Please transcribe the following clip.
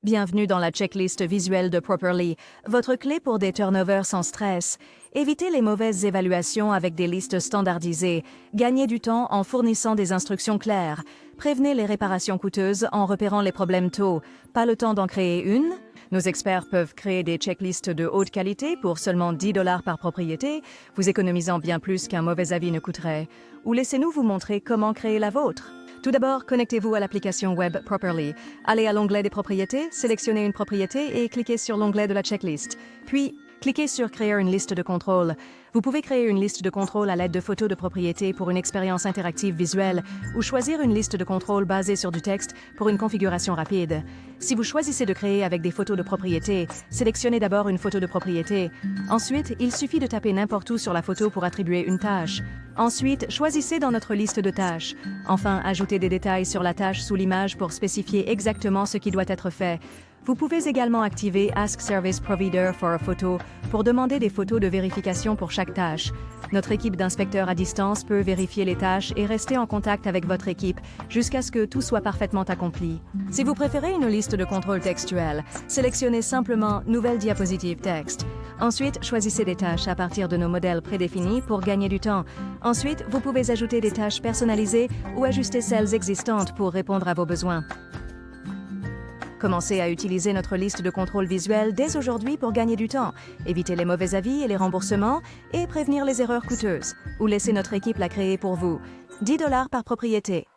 Bienvenue dans la checklist visuelle de Properly, votre clé pour des turnovers sans stress. Évitez les mauvaises évaluations avec des listes standardisées. Gagnez du temps en fournissant des instructions claires. Prévenez les réparations coûteuses en repérant les problèmes tôt. Pas le temps d'en créer une? Nos experts peuvent créer des checklists de haute qualité pour seulement $10 par propriété, vous économisant bien plus qu'un mauvais avis ne coûterait. Ou laissez-nous vous montrer comment créer la vôtre. Tout d'abord, connectez-vous à l'application web Properly. Allez à l'onglet des propriétés, sélectionnez une propriété et cliquez sur l'onglet de la checklist. Puis, cliquez sur Créer une liste de contrôle. Vous pouvez créer une liste de contrôle à l'aide de photos de propriété pour une expérience interactive visuelle ou choisir une liste de contrôle basée sur du texte pour une configuration rapide. Si vous choisissez de créer avec des photos de propriété, sélectionnez d'abord une photo de propriété. Ensuite, il suffit de taper n'importe où sur la photo pour attribuer une tâche. Ensuite, choisissez dans notre liste de tâches. Enfin, ajoutez des détails sur la tâche sous l'image pour spécifier exactement ce qui doit être fait. Vous pouvez également activer Ask Service Provider for a Photo pour demander des photos de vérification pour chaque tâche. Notre équipe d'inspecteurs à distance peut vérifier les tâches et rester en contact avec votre équipe jusqu'à ce que tout soit parfaitement accompli. Si vous préférez une liste de contrôle textuel, sélectionnez simplement Nouvelle diapositive texte. Ensuite, choisissez des tâches à partir de nos modèles prédéfinis pour gagner du temps. Ensuite, vous pouvez ajouter des tâches personnalisées ou ajuster celles existantes pour répondre à vos besoins. Commencez à utiliser notre liste de contrôle visuel dès aujourd'hui pour gagner du temps, éviter les mauvais avis et les remboursements et prévenir les erreurs coûteuses. Ou laissez notre équipe la créer pour vous. $10 par propriété.